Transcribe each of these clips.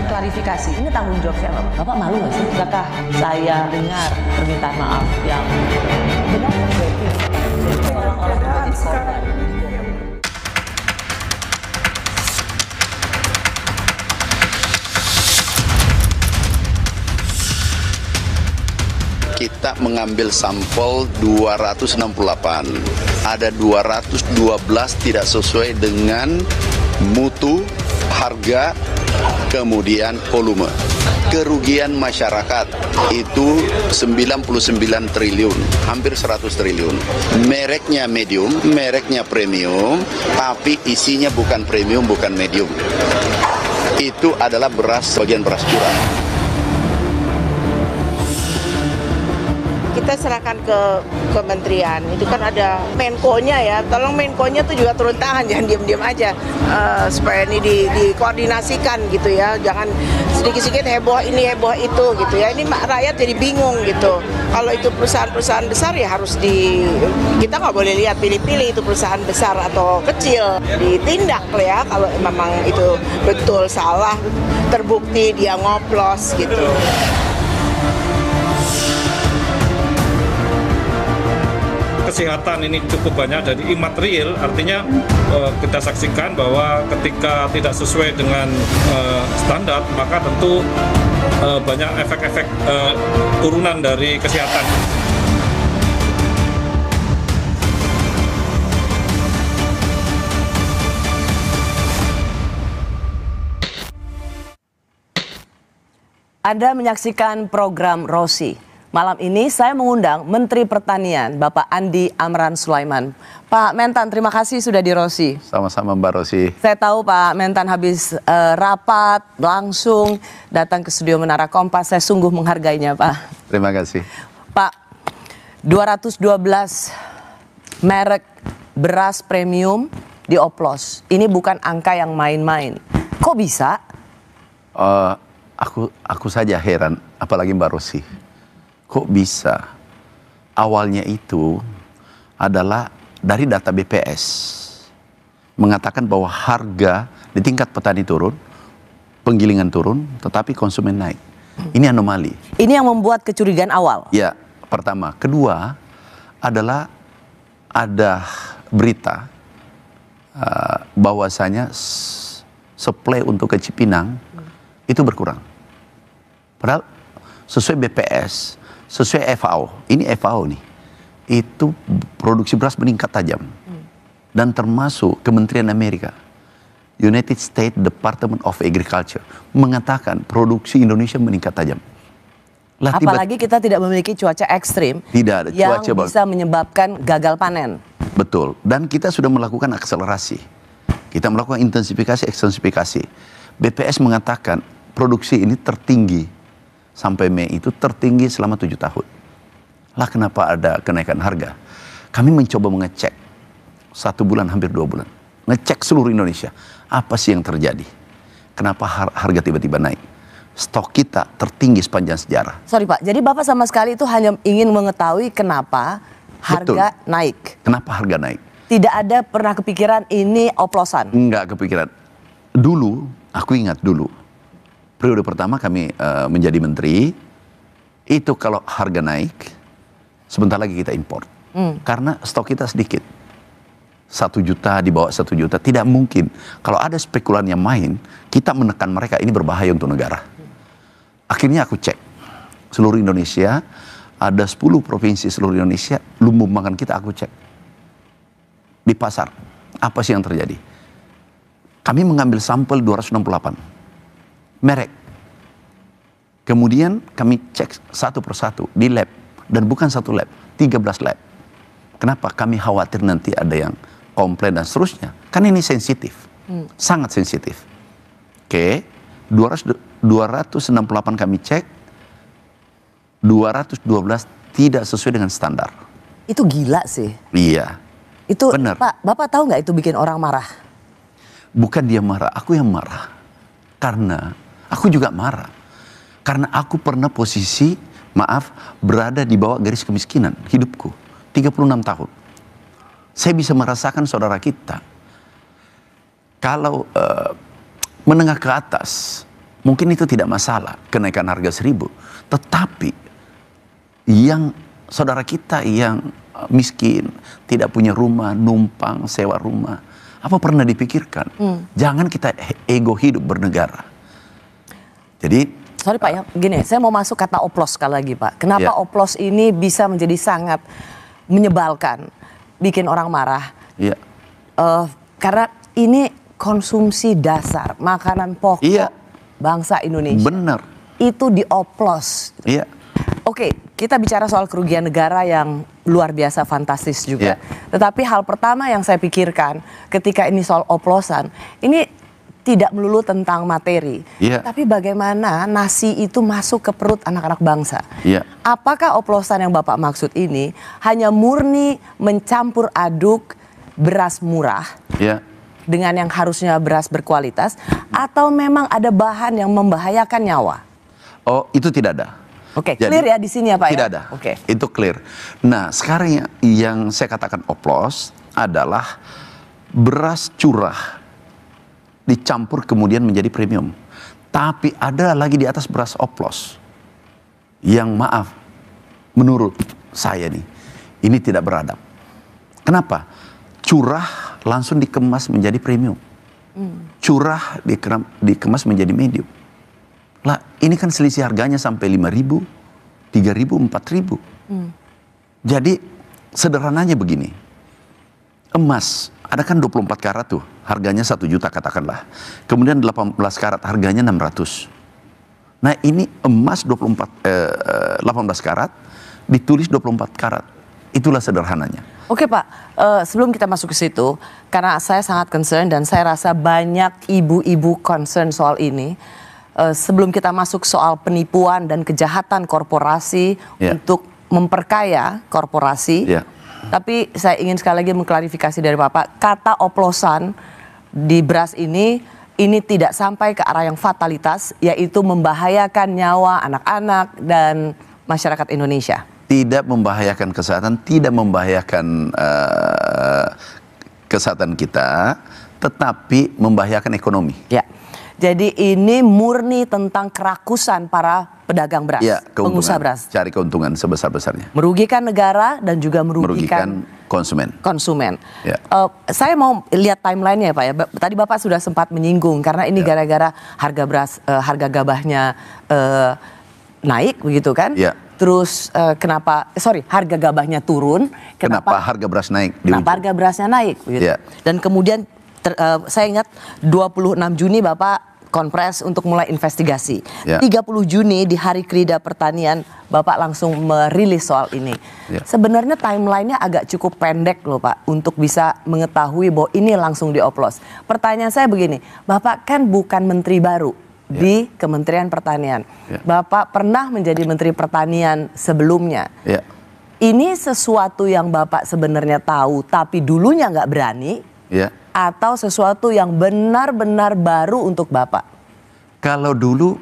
klarifikasi. Ini tanggung jawab siapa? Bapak malu nggak sih? Apakah saya dengar permintaan maaf yang benar terjadi? Orang-orang menjadi korban. Kita mengambil sampel 268. Ada 212 tidak sesuai dengan mutu, harga, kemudian volume. Kerugian masyarakat itu 99 triliun, hampir 100 triliun. Mereknya medium, mereknya premium, tapi isinya bukan premium, bukan medium. Itu adalah beras, bagian beras curah. Kita serahkan ke kementerian, itu kan ada Menko-nya ya, tolong Menko-nya tuh juga turun tangan, jangan diam-diam aja, supaya ini dikoordinasikan gitu ya, jangan sedikit-sedikit heboh ini heboh itu gitu ya, ini rakyat jadi bingung gitu. Kalau itu perusahaan-perusahaan besar ya harus kita nggak boleh lihat pilih-pilih itu perusahaan besar atau kecil, ditindak ya kalau memang itu betul salah, terbukti dia ngoplos gitu. Kesehatan ini cukup banyak dari imaterial, artinya kita saksikan bahwa ketika tidak sesuai dengan standar, maka tentu banyak efek-efek turunan dari kesehatan. Anda menyaksikan program Rosi. Malam ini saya mengundang Menteri Pertanian, Bapak Andi Amran Sulaiman. Pak Mentan, terima kasih sudah di Rosi. Sama-sama Mbak Rosi. Saya tahu Pak Mentan habis rapat, langsung datang ke studio Menara Kompas. Saya sungguh menghargainya, Pak. Terima kasih. Pak, 212 merek beras premium dioplos. Ini bukan angka yang main-main. Kok bisa? Aku saja heran, apalagi Mbak Rosi. Kok bisa? Awalnya itu adalah dari data BPS mengatakan bahwa harga di tingkat petani turun, penggilingan turun, tetapi konsumen naik. Ini anomali. Ini yang membuat kecurigaan awal. Ya, pertama. Kedua adalah ada berita bahwasanya supply untuk ke Cipinang itu berkurang. Padahal sesuai BPS, sesuai FAO, ini FAO nih, itu produksi beras meningkat tajam. Dan termasuk Kementerian Amerika, United States Department of Agriculture, mengatakan produksi Indonesia meningkat tajam. Apalagi kita tidak memiliki cuaca ekstrim tidak ada yang cuaca bisa menyebabkan gagal panen. Betul, dan kita sudah melakukan akselerasi. Kita melakukan intensifikasi, ekstensifikasi. BPS mengatakan produksi ini tertinggi. Sampai Mei itu tertinggi selama 7 tahun. Lah kenapa ada kenaikan harga? Kami mencoba mengecek 1 bulan, hampir 2 bulan. Ngecek seluruh Indonesia. Apa sih yang terjadi? Kenapa harga tiba-tiba naik? Stok kita tertinggi sepanjang sejarah. Sorry Pak, jadi Bapak sama sekali itu hanya ingin mengetahui kenapa harga naik? Kenapa harga naik? Tidak ada pernah kepikiran ini oplosan? Enggak kepikiran. Dulu, aku ingat dulu. Periode pertama kami menjadi menteri, itu kalau harga naik, sebentar lagi kita impor. Karena stok kita sedikit. 1 juta, di bawah 1 juta, tidak mungkin. Kalau ada spekulan yang main, kita menekan mereka, ini berbahaya untuk negara. Akhirnya aku cek, seluruh Indonesia, ada 10 provinsi seluruh Indonesia, lumbung makan kita aku cek. Di pasar, apa sih yang terjadi? Kami mengambil sampel 268. Merek. Kemudian kami cek satu persatu di lab. Dan bukan 1 lab, 13 lab. Kenapa? Kami khawatir nanti ada yang komplain dan seterusnya. Kan ini sensitif. Sangat sensitif. Oke, 268 kami cek. 212 tidak sesuai dengan standar. Itu gila sih. Iya. Itu benar. Pak, Bapak tahu nggak itu bikin orang marah? Bukan dia marah, aku yang marah. Karena aku juga marah. Karena aku pernah posisi, berada di bawah garis kemiskinan hidupku. 36 tahun. Saya bisa merasakan saudara kita. Kalau menengah ke atas, mungkin itu tidak masalah kenaikan harga 1.000. Tetapi yang saudara kita yang miskin, tidak punya rumah, numpang sewa rumah, apa pernah dipikirkan? Jangan kita ego hidup bernegara. Jadi, sorry Pak ya, gini, saya mau masuk kata oplos sekali lagi Pak. Kenapa oplos ini bisa menjadi sangat menyebalkan, bikin orang marah? Iya. Karena ini konsumsi dasar, makanan pokok bangsa Indonesia. Benar. Itu dioplos. Iya. Oke, kita bicara soal kerugian negara yang luar biasa fantastis juga. Tetapi hal pertama yang saya pikirkan ketika ini soal oplosan, ini tidak melulu tentang materi. Tapi bagaimana nasi itu masuk ke perut anak-anak bangsa. Apakah oplosan yang Bapak maksud ini hanya murni mencampur aduk beras murah dengan yang harusnya beras berkualitas, atau memang ada bahan yang membahayakan nyawa? Oh, itu tidak ada. Oke, clear ya di sini ya Pak? Tidak ada. Oke. Itu clear. Nah, sekarang yang saya katakan oplos adalah beras curah dicampur kemudian menjadi premium. Tapi ada lagi di atas beras oplos yang maaf, menurut saya nih, ini tidak beradab. Kenapa? Curah langsung dikemas menjadi premium. Curah dikemas menjadi medium. Lah, ini kan selisih harganya sampai 5.000, 3.000, 4.000. Jadi sederhananya begini. Emas, ada kan 24 karat tuh, harganya 1 juta katakanlah. Kemudian 18 karat harganya 600. Nah, ini emas 18 karat ditulis 24 karat. Itulah sederhananya. Oke Pak, sebelum kita masuk ke situ, karena saya sangat concern dan saya rasa banyak ibu-ibu concern soal ini. Sebelum kita masuk soal penipuan dan kejahatan korporasi untuk memperkaya korporasi, tapi saya ingin sekali lagi mengklarifikasi dari Bapak, kata oplosan di beras ini tidak sampai ke arah yang fatalitas, yaitu membahayakan nyawa anak-anak dan masyarakat Indonesia. Tidak membahayakan kesehatan, tidak membahayakan kesehatan kita, tetapi membahayakan ekonomi. Ya. Jadi ini murni tentang kerakusan para pedagang beras, pengusaha beras. Cari keuntungan sebesar-besarnya. Merugikan negara dan juga merugikan konsumen. Saya mau lihat timelinenya Pak ya. Tadi Bapak sudah sempat menyinggung karena ini gara-gara harga beras, harga gabahnya naik begitu kan? Terus harga gabahnya turun. Kenapa harga beras naik? Kenapa harga berasnya naik? Begitu. Dan kemudian saya ingat 26 Juni Bapak konpres untuk mulai investigasi. 30 Juni di Hari Krida Pertanian Bapak langsung merilis soal ini. Sebenarnya timelinenya agak cukup pendek loh Pak untuk bisa mengetahui bahwa ini langsung dioplos. Pertanyaan saya begini, Bapak kan bukan menteri baru di Kementerian Pertanian. Bapak pernah menjadi Menteri Pertanian sebelumnya. Ini sesuatu yang Bapak sebenarnya tahu tapi dulunya nggak berani, atau sesuatu yang benar-benar baru untuk Bapak? Kalau dulu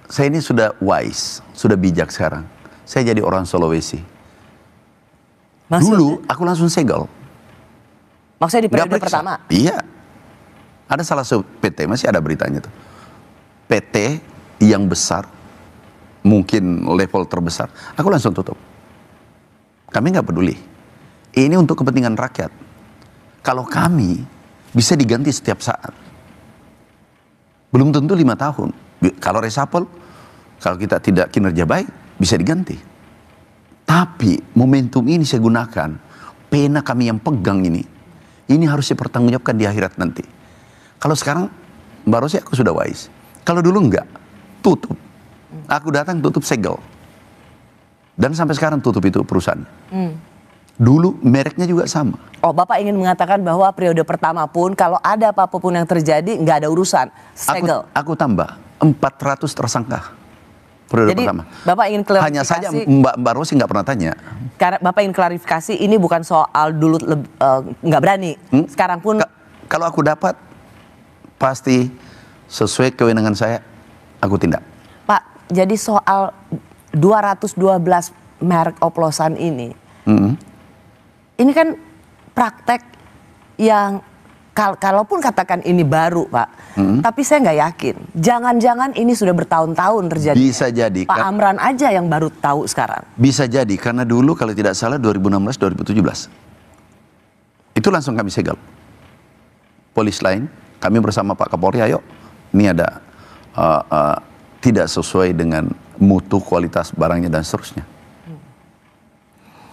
saya ini sudah wise, sudah bijak sekarang. Saya jadi orang Sulawesi. Dulu aku langsung segel. Maksudnya di periode pertama? Iya. Ada salah satu PT, masih ada beritanya tuh. PT yang besar, mungkin level terbesar, aku langsung tutup. Kami nggak peduli. Ini untuk kepentingan rakyat. Kalau kami bisa diganti setiap saat. Belum tentu 5 tahun. Kalau reshuffle, kalau kita tidak kinerja baik, bisa diganti. Tapi momentum ini saya gunakan, pena kami yang pegang ini harus dipertanggungjawabkan di akhirat nanti. Kalau sekarang, Mbak Rosi aku sudah wise. Kalau dulu enggak, tutup. Aku datang tutup segel. Dan sampai sekarang tutup itu perusahaan. Dulu mereknya juga sama. Oh, Bapak ingin mengatakan bahwa periode pertama pun kalau ada apapun yang terjadi nggak ada urusan, segel. Aku tambah 400 tersangka periode pertama. Bapak ingin klarifikasi. Hanya saja Mbak Rosi nggak pernah tanya. Karena Bapak ingin klarifikasi ini bukan soal dulu nggak berani. Sekarang pun. Kalau aku dapat pasti sesuai kewenangan saya, aku tindak. Pak, jadi soal 212 merek oplosan ini. Ini kan praktek yang kalaupun katakan ini baru Pak, tapi saya nggak yakin. Jangan-jangan ini sudah bertahun-tahun terjadi. Bisa jadi. Pak Amran aja yang baru tahu sekarang. Bisa jadi, karena dulu kalau tidak salah 2016-2017. Itu langsung kami segel. Polis lain, kami bersama Pak Kapolri, ayo, ini ada tidak sesuai dengan mutu, kualitas barangnya dan seterusnya.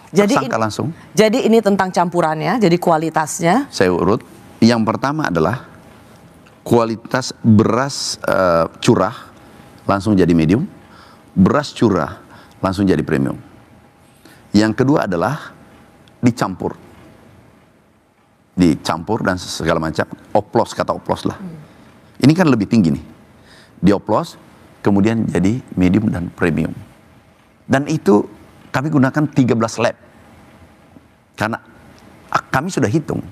Tersangka langsung. Jadi ini tentang campurannya, jadi kualitasnya. Saya urut. Yang pertama adalah kualitas beras curah langsung jadi medium, beras curah langsung jadi premium. Yang kedua adalah dicampur dan segala macam, oplos, kata oplos lah. Ini kan lebih tinggi nih, dioplos kemudian jadi medium dan premium. Dan itu kami gunakan 13 lab karena kami sudah hitung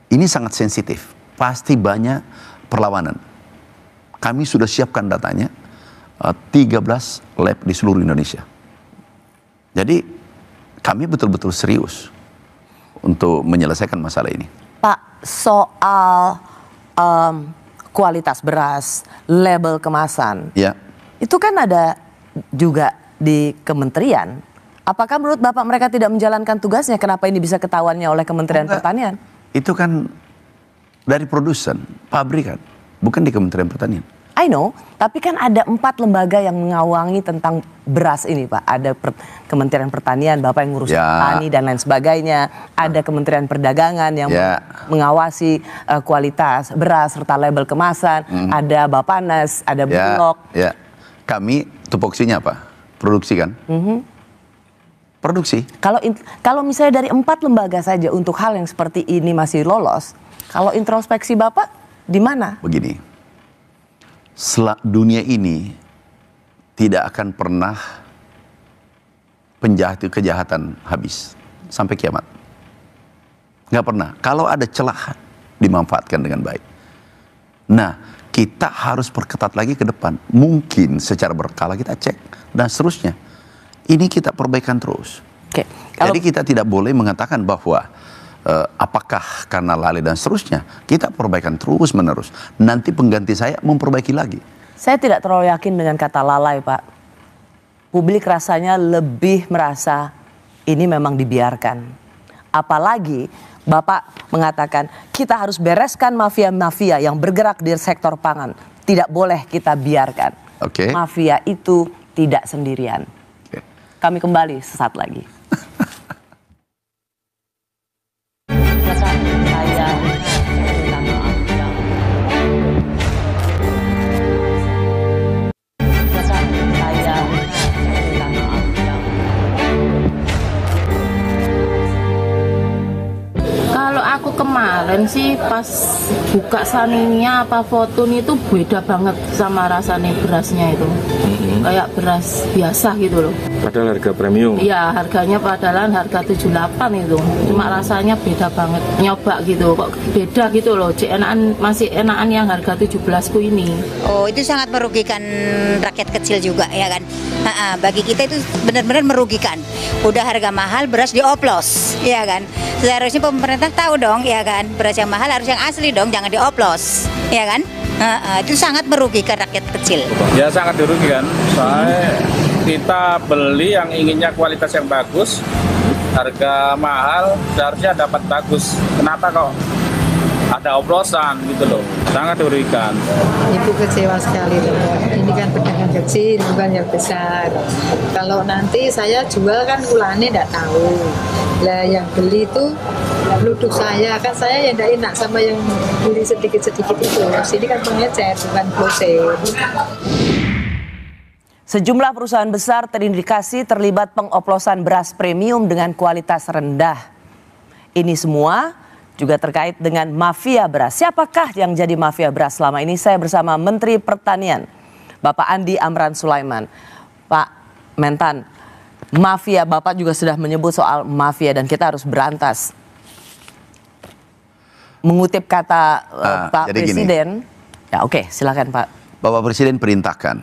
ini sangat sensitif, pasti banyak perlawanan. Kami sudah siapkan datanya, 13 lab di seluruh Indonesia. Jadi kami betul-betul serius untuk menyelesaikan masalah ini. Pak, soal kualitas beras, label kemasan, ya, itu kan ada juga di kementerian. Apakah menurut Bapak mereka tidak menjalankan tugasnya? Kenapa ini bisa ketahuannya oleh Kementerian Pertanian? Itu kan dari produsen, pabrikan, bukan di Kementerian Pertanian. I know, tapi kan ada 4 lembaga yang mengawangi tentang beras ini Pak. Ada Kementerian Pertanian, Bapak yang ngurus petani dan lain sebagainya. Ada Kementerian Perdagangan yang mengawasi kualitas beras serta label kemasan. Ada Bappenas, ada Bulog. Ya. Kami tupoksinya apa? Produksi kan? Produksi. Kalau misalnya dari 4 lembaga saja untuk hal yang seperti ini masih lolos, kalau introspeksi Bapak di mana? Begini. Dunia ini tidak akan pernah kejahatan habis sampai kiamat. Nggak pernah. Kalau ada celah dimanfaatkan dengan baik. Nah, kita harus perketat lagi ke depan. Mungkin secara berkala kita cek dan seterusnya. Ini kita perbaikan terus. Jadi kita tidak boleh mengatakan bahwa apakah karena lalai dan seterusnya. Kita perbaikan terus menerus. Nanti pengganti saya memperbaiki lagi. Saya tidak terlalu yakin dengan kata lalai Pak. Publik rasanya lebih merasa ini memang dibiarkan. Apalagi Bapak mengatakan kita harus bereskan mafia-mafia yang bergerak di sektor pangan. Tidak boleh kita biarkan. Mafia itu tidak sendirian. Kami kembali sesaat lagi. Kemarin sih pas buka saninya apa fotonya itu beda banget sama rasanya berasnya itu. Kayak beras biasa gitu loh. Padahal harga premium. Iya, harganya padahal harga 78 itu. Cuma rasanya beda banget. Nyoba gitu kok beda gitu loh. Masih enakan yang harga 17 ku ini. Oh, itu sangat merugikan rakyat kecil juga ya kan. Bagi kita itu benar-benar merugikan. Udah harga mahal beras dioplos, ya kan. Seharusnya pemerintah tahu dong ya kan. Beras yang mahal harus yang asli dong, jangan dioplos, ya kan. Itu sangat merugikan rakyat kecil. Ya sangat dirugikan. Soalnya kita beli yang inginnya kualitas yang bagus, harga mahal, seharusnya dapat bagus. Kenapa kok ada oplosan gitu loh? Sangat dirugikan. Ibu kecewa sekali loh. Ini kan pedagang kecil, bukan yang besar. Kalau nanti saya jual kan kulane enggak tahu. Lah yang beli itu nuduh saya, kan saya yang tidak enak sama yang beli sedikit-sedikit itu. Sini kan pengecer, bukan closer. Sejumlah perusahaan besar terindikasi terlibat pengoplosan beras premium dengan kualitas rendah. Ini semua juga terkait dengan mafia beras. Siapakah yang jadi mafia beras selama ini? Saya bersama Menteri Pertanian, Bapak Andi Amran Sulaiman. Pak Mentan, mafia, Bapak juga sudah menyebut soal mafia dan kita harus berantas. Mengutip kata Pak Presiden, ya oke, silakan Pak. Bapak Presiden perintahkan,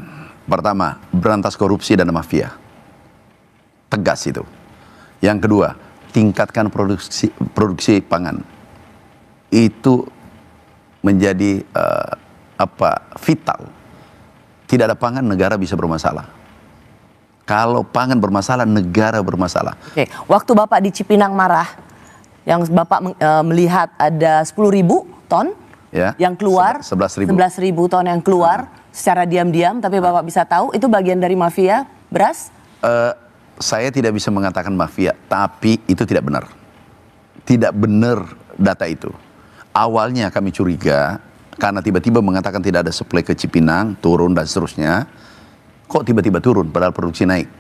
pertama, berantas korupsi dan mafia. Tegas itu. Yang kedua, tingkatkan produksi pangan. Itu menjadi vital. Tidak ada pangan, negara bisa bermasalah. Kalau pangan bermasalah, negara bermasalah. Oke, waktu Bapak di Cipinang marah, yang Bapak melihat ada 10.000 ton Ya, yang keluar, 11.000 ton yang keluar secara diam-diam, tapi Bapak bisa tahu itu bagian dari mafia beras? Saya tidak bisa mengatakan mafia, tapi itu tidak benar. Tidak benar data itu. Awalnya kami curiga, karena tiba-tiba mengatakan tidak ada supply ke Cipinang, turun dan seterusnya. Kok tiba-tiba turun padahal produksi naik?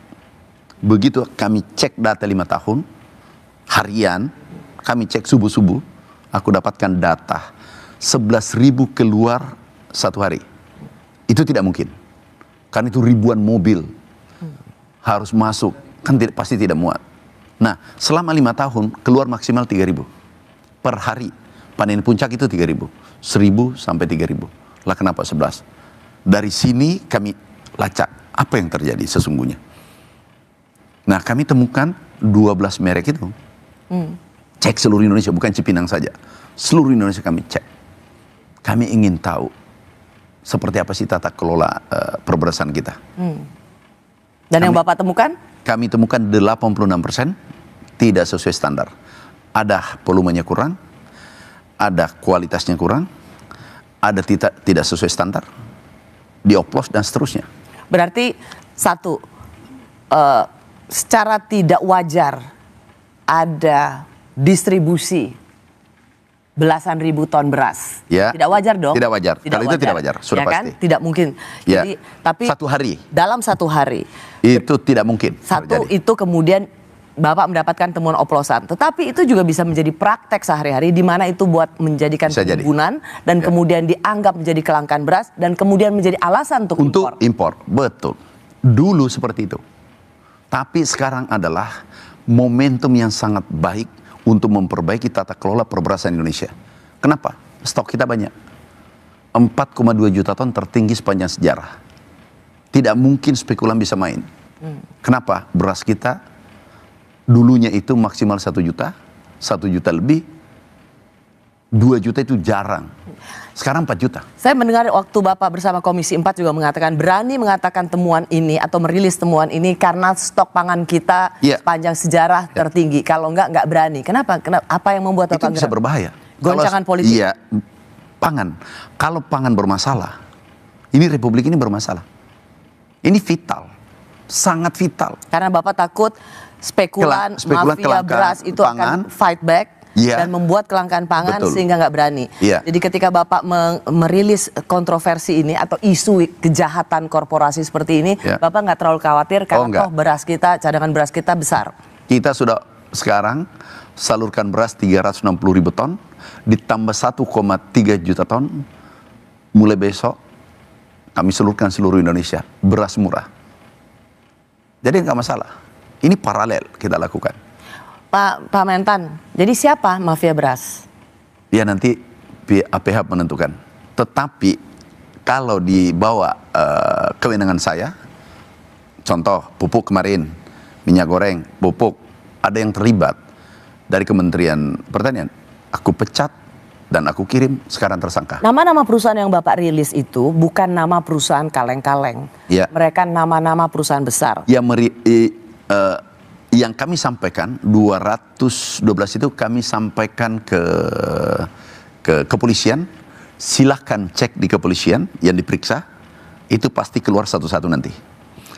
Begitu kami cek data 5 tahun, harian, kami cek subuh-subuh, aku dapatkan data 11.000 keluar satu hari. Itu tidak mungkin. Karena itu ribuan mobil harus masuk, kan pasti tidak muat. Nah, selama 5 tahun keluar maksimal 3.000 per hari. Panen puncak itu 3.000, 1.000 sampai 3.000. Lah kenapa 11? Dari sini kami lacak apa yang terjadi sesungguhnya. Nah, kami temukan 12 merek itu. Cek seluruh Indonesia, bukan Cipinang saja. Seluruh Indonesia kami cek. Kami ingin tahu seperti apa sih tata kelola perberasan kita. Dan yang Bapak temukan? Kami temukan 86% tidak sesuai standar. Ada volumenya kurang, ada kualitasnya kurang, ada tidak sesuai standar, dioplos dan seterusnya. Berarti satu, secara tidak wajar ada distribusi belasan ribu ton beras. Ya, tidak wajar dong? Tidak wajar. Kalau itu tidak wajar, sudah ya pasti. Kan? Tidak mungkin. Ya. Jadi, tapi satu hari. Dalam satu hari. Itu tidak mungkin. Satu terjadi. itu kemudian Bapak mendapatkan temuan oplosan. Tetapi itu juga bisa menjadi praktek sehari-hari di mana itu buat menjadikan penimbunan dan kemudian dianggap menjadi kelangkaan beras dan kemudian menjadi alasan untuk impor. Betul. Dulu seperti itu. Tapi sekarang adalah momentum yang sangat baik untuk memperbaiki tata kelola perberasan Indonesia. Kenapa? Stok kita banyak. 4,2 juta ton tertinggi sepanjang sejarah. Tidak mungkin spekulan bisa main. Kenapa? Beras kita dulunya itu maksimal 1 juta, 1 juta lebih, 2 juta itu jarang. Sekarang 4 juta. Saya mendengar waktu Bapak bersama Komisi 4 juga mengatakan berani mengatakan temuan ini atau merilis temuan ini karena stok pangan kita sepanjang sejarah tertinggi. Kalau nggak berani. Kenapa? Apa yang membuat Bapak itu bisa berbahaya? Goncangan politik? Iya, pangan. Kalau pangan bermasalah, ini Republik ini bermasalah. Ini vital, sangat vital. Karena Bapak takut spekulan mafia beras itu akan fight back dan membuat kelangkaan pangan sehingga nggak berani. Jadi ketika Bapak merilis kontroversi ini atau isu kejahatan korporasi seperti ini, Bapak nggak terlalu khawatir karena toh beras kita, cadangan beras kita besar. Kita sudah sekarang salurkan beras 360.000 ton, ditambah 1,3 juta ton. Mulai besok kami salurkan seluruh Indonesia beras murah. Jadi nggak masalah. Ini paralel kita lakukan. Pak Mentan, jadi siapa mafia beras? Ya nanti APH menentukan. Tetapi kalau dibawa kewenangan saya, contoh pupuk kemarin, minyak goreng, pupuk, ada yang terlibat dari Kementerian Pertanian. Aku pecat dan aku kirim, sekarang tersangka. Nama-nama perusahaan yang Bapak rilis itu bukan nama perusahaan kaleng-kaleng. Ya. Mereka nama-nama perusahaan besar. Yang kami sampaikan 212 itu kami sampaikan ke kepolisian. Silahkan cek di kepolisian yang diperiksa, itu pasti keluar satu-satu nanti.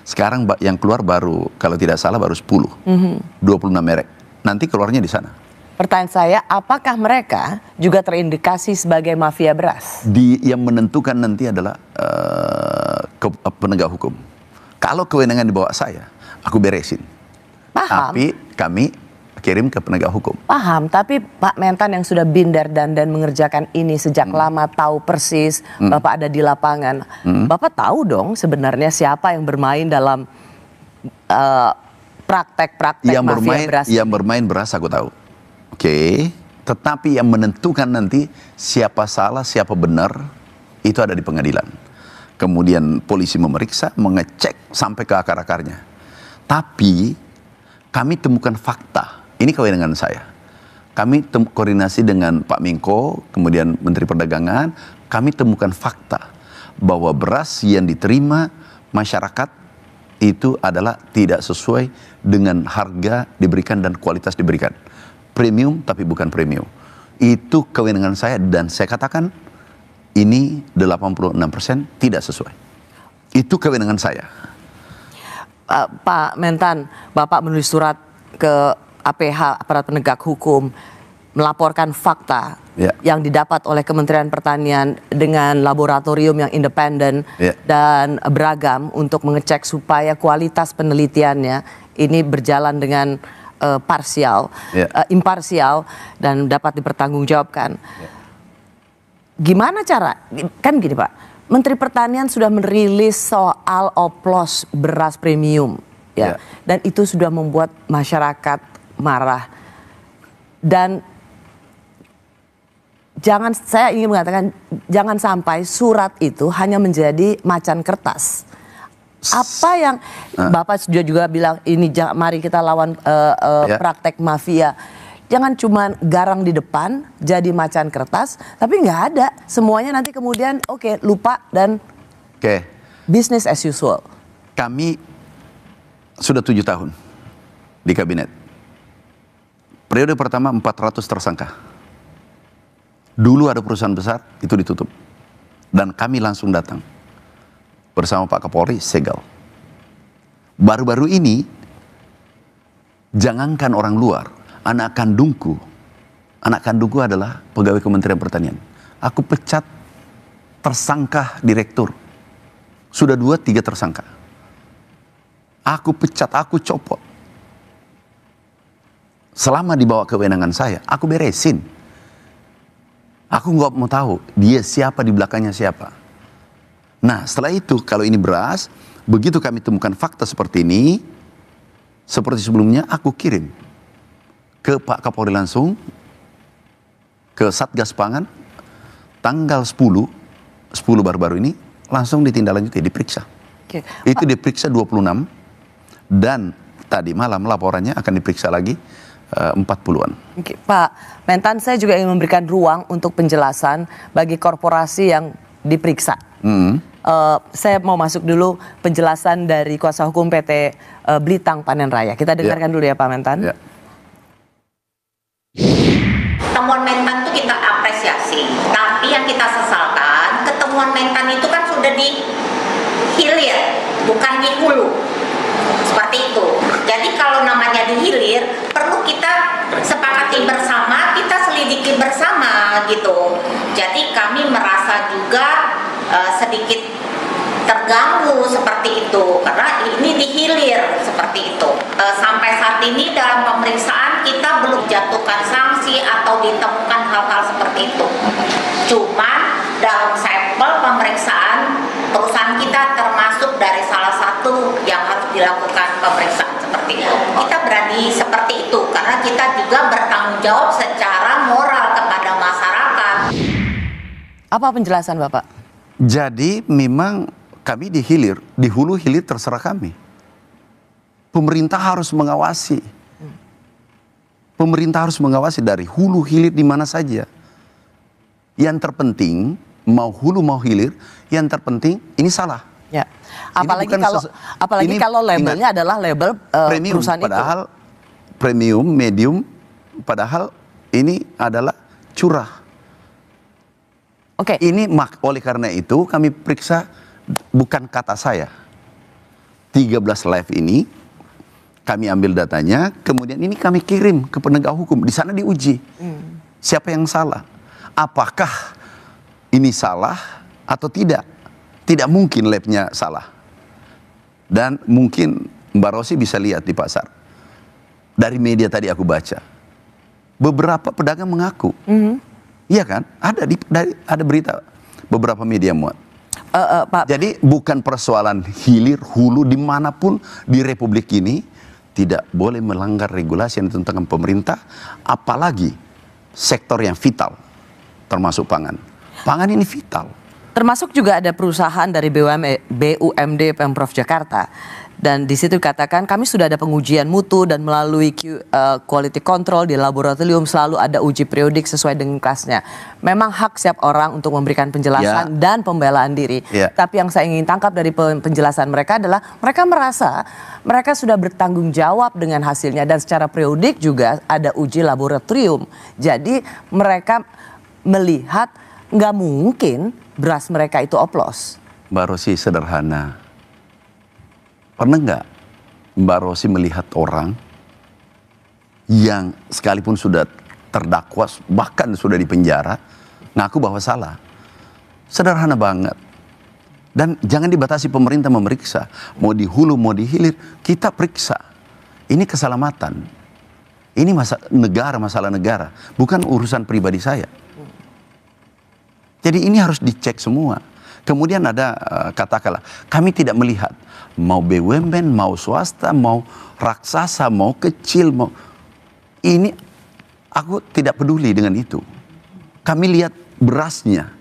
Sekarang yang keluar baru, kalau tidak salah baru 10, 26 merek. Nanti keluarnya di sana. Pertanyaan saya, apakah mereka juga terindikasi sebagai mafia beras? Yang menentukan nanti adalah penegak hukum. Kalau kewenangan di bawah saya, aku beresin. Paham. Tapi kami kirim ke penegak hukum. Paham, tapi Pak Mentan yang sudah binder dan mengerjakan ini sejak lama, tahu persis, Bapak ada di lapangan. Bapak tahu dong sebenarnya siapa yang bermain dalam praktek-praktek mafia beras. Yang bermain beras aku tahu. Oke. Tetapi yang menentukan nanti siapa salah, siapa benar, itu ada di pengadilan. Kemudian polisi memeriksa, mengecek sampai ke akar-akarnya. Tapi kami temukan fakta, ini kewenangan saya. kami koordinasi dengan Pak Menko, kemudian Menteri Perdagangan, kami temukan fakta bahwa beras yang diterima masyarakat itu adalah tidak sesuai dengan harga diberikan dan kualitas diberikan. Premium tapi bukan premium. Itu kewenangan saya dan saya katakan ini 86% tidak sesuai. Itu kewenangan saya. Pak Mentan, Bapak menulis surat ke APH, Aparat Penegak Hukum, melaporkan fakta yang didapat oleh Kementerian Pertanian dengan laboratorium yang independen dan beragam untuk mengecek supaya kualitas penelitiannya ini berjalan dengan imparsial dan dapat dipertanggungjawabkan. Gimana cara, kan gini Pak, Menteri Pertanian sudah merilis soal oplos beras premium, dan itu sudah membuat masyarakat marah. Dan saya ingin mengatakan jangan sampai surat itu hanya menjadi macan kertas. Apa yang Bapak juga bilang ini mari kita lawan praktek mafia. Jangan cuma garang di depan jadi macan kertas, tapi nggak ada. Semuanya nanti kemudian lupa dan business as usual. Kami sudah 7 tahun di kabinet. Periode pertama 400 tersangka. Dulu ada perusahaan besar, itu ditutup. Dan kami langsung datang. Bersama Pak Kapolri, segel. Baru-baru ini, jangankan orang luar, anak kandungku adalah pegawai Kementerian Pertanian. Aku pecat tersangka direktur. Sudah 2-3 tersangka. Aku pecat, aku copot. Selama di bawah kewenangan saya, aku beresin. Aku nggak mau tahu dia siapa, di belakangnya siapa. Nah setelah itu kalau ini beras, begitu kami temukan fakta seperti ini, seperti sebelumnya aku kirim ke Pak Kapolri langsung, ke Satgas Pangan, tanggal 10 baru-baru ini, langsung ditindaklanjuti, diperiksa. Itu diperiksa 26, dan tadi malam laporannya akan diperiksa lagi 40-an. Pak Mentan, saya juga ingin memberikan ruang untuk penjelasan bagi korporasi yang diperiksa. Saya mau masuk dulu penjelasan dari kuasa hukum PT Blitang Panen Raya. Kita dengarkan dulu ya Pak Mentan. Temuan Mentan itu kita apresiasi, tapi yang kita sesalkan, ketemuan Mentan itu kan sudah di hilir, bukan di hulu. Seperti itu. Jadi kalau namanya dihilir, perlu kita sepakati bersama, kita selidiki bersama gitu. Jadi kami merasa juga sedikit terganggu seperti itu, karena ini dihilir seperti itu. Sampai saat ini dalam pemeriksaan kita belum jatuhkan sanksi atau ditemukan hal-hal seperti itu. Cuman dalam sampel pemeriksaan perusahaan kita termasuk dari salah satu yang harus dilakukan pemeriksaan seperti itu. Kita berani seperti itu karena kita juga bertanggung jawab secara moral kepada masyarakat. Apa penjelasan Bapak? Jadi memang kami dihilir, di hulu hilir terserah kami. Pemerintah harus mengawasi. Pemerintah harus mengawasi dari hulu hilir di mana saja. Yang terpenting, mau hulu mau hilir, yang terpenting ini salah. Ya. Apalagi kalau labelnya adalah label premium, perusahaan padahal itu. Premium, medium, padahal ini adalah curah. Ini oleh karena itu kami periksa, bukan kata saya. 13 live ini kami ambil datanya, kemudian ini kami kirim ke penegak hukum. Di sana diuji siapa yang salah. Apakah ini salah atau tidak? Tidak mungkin labnya salah. Dan mungkin Mbak Rosi bisa lihat di pasar. Dari media tadi aku baca, beberapa pedagang mengaku. Iya kan? Ada berita beberapa media muat. Pak. Jadi bukan persoalan hilir, hulu, dimanapun di Republik ini tidak boleh melanggar regulasi yang ditentukan pemerintah, apalagi sektor yang vital, termasuk pangan. Pangan ini vital. Termasuk juga ada perusahaan dari BUMD Pemprov Jakarta. Dan di situ dikatakan kami sudah ada pengujian mutu dan melalui quality control di laboratorium selalu ada uji periodik sesuai dengan kelasnya. Memang hak setiap orang untuk memberikan penjelasan dan pembelaan diri. Tapi yang saya ingin tangkap dari penjelasan mereka adalah mereka merasa mereka sudah bertanggung jawab dengan hasilnya dan secara periodik juga ada uji laboratorium. Jadi mereka melihat nggak mungkin beras mereka itu oplos. Mbak Rosi sederhana. Pernah nggak Mbak Rosi melihat orang yang sekalipun sudah terdakwa, bahkan sudah dipenjara, ngaku bahwa salah? Sederhana banget. Dan jangan dibatasi pemerintah memeriksa. Mau di hulu, mau di hilir, kita periksa. Ini keselamatan. Ini masalah negara. Bukan urusan pribadi saya. Jadi ini harus dicek semua. Kemudian ada katakanlah, kami tidak melihat mau BUMN, mau swasta, mau raksasa, mau kecil, mau ini aku tidak peduli dengan itu. Kami lihat berasnya,